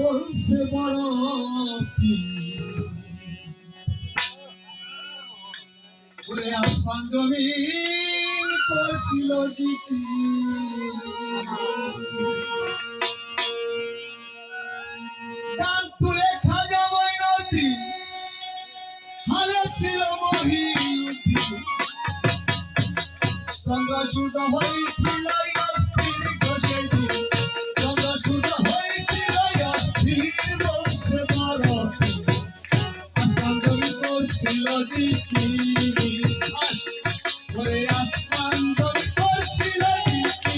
বলছে বড় ওরে আসমান জমিন করছিল জিতি ডাক তুলে খাজা মঈনুদ্দিন হালে ছিল মহিউদ্দিন চন্দ্র সূর্য হয়েছিল অস্থির ঘষে দিন চন্দ্র সূর্য হয়েছিল অস্থির বলছে বড় আসমান জমিন করছিল জিতি ওরে আসমান জমিন করছিল জিতি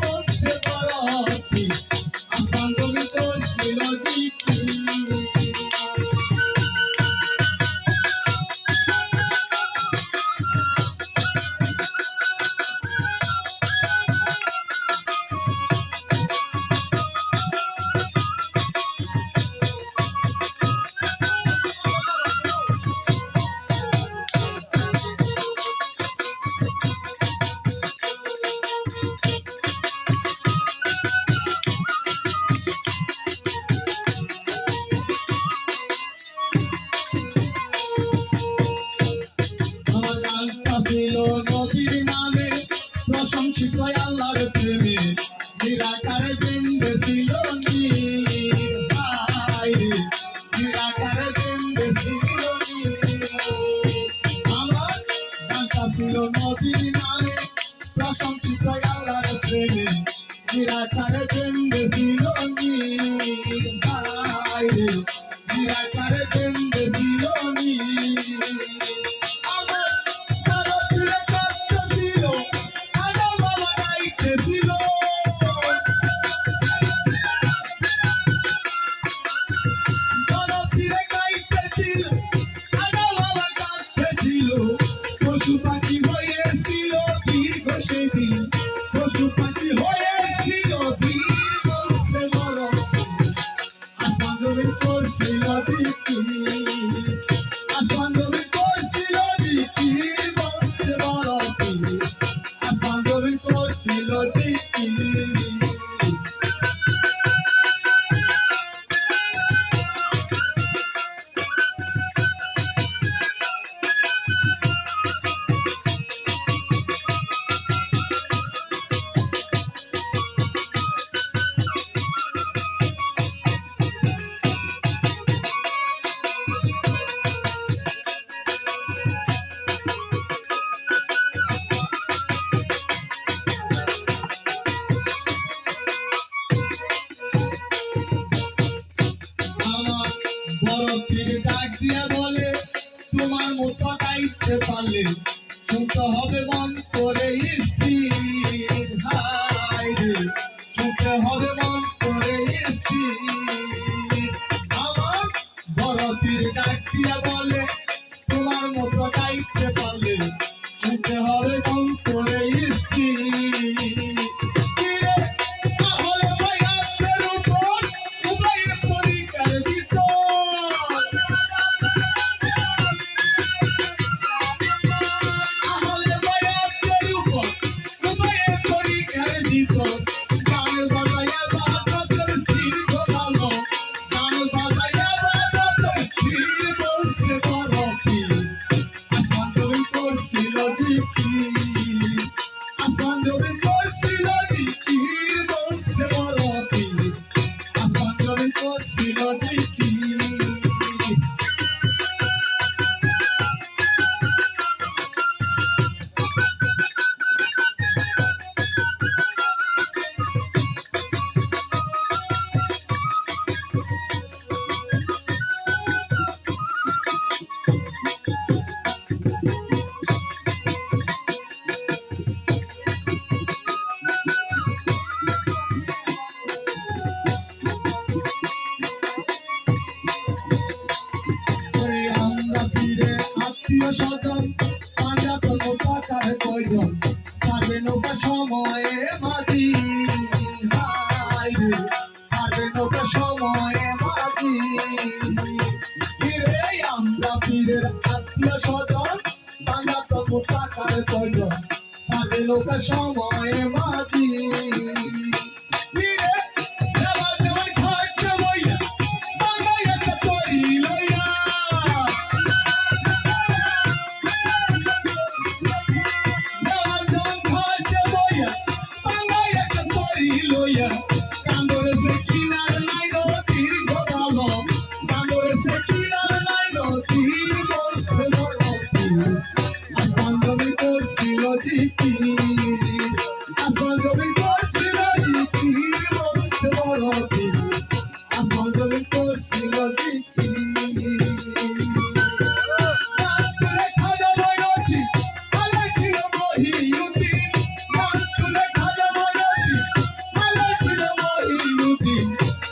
বলছে বড় আসমান জমিন করছিল জিতি ছিল নবীর নামে প্রশংসিত আল্লাহর প্রেমে নিরাকারে বিন্দে ছিল নিরাকারে বিন্দে ছিল আমার গানটা ছিল নবীর নামে প্রশংসিত আল্লাহর প্রেমে নিরাকারে বিন্দে ছিল নিরাকারে বিন্দে ছিল পশু পাখি হয়েছিল দীর্ঘ সেদিন পশু পাখি হয়েছিল দীর্ঘ সে বড় আসমান জমিন করছিল দিকি আসমান জমিন করছিল দিকি বলছে বড় আসমান জমিন করছিল দিকি বড় পীর ডাক দিয়া বলে তোমার মতো গাইতে পারলে শুনতে হবে মন করে স্থির শুনতে হবে মন করে স্থির আমার বড় পীর ডাক দিয়া বলে তোমার মতো গাইতে পারলে শুনতে হবে মন করে স্থির স্বজন পাঁজাত নৌকার কয়জন সাড়ে নৌকা সময়ে মাঝি সাড়ে নৌকা সময়ে মাঝি আমরা পীরের আত্মীয় স্বজন পাঁজাত নৌকার কয়জন সাড়ে নৌকা সময়ে মাঝি সে কিনার নাই নদীর গোলালো বান্দরে সে কিনার নাই নদীর বলছে বরফি আসমান জমি করছিল জিকি আসমান জমি করছিল জিকি বলছে বরফি আসমান জমি করছিল জিকি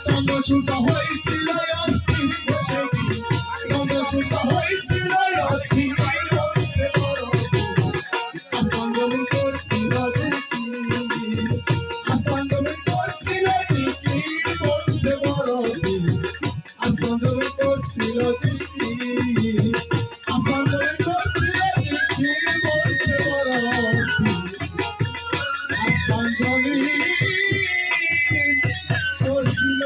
চন্দ্রসূর্য হয়েছিল অস্থির বসে চন্দ্রসূর্য হয়েছিল অস্থির বসে আন্দোলন করছিল আন্দোলন করছিল বলছে বড় আন্দোলন করছিল আন্দোলন করছিল বলছে বড় আন্দোলন করছিল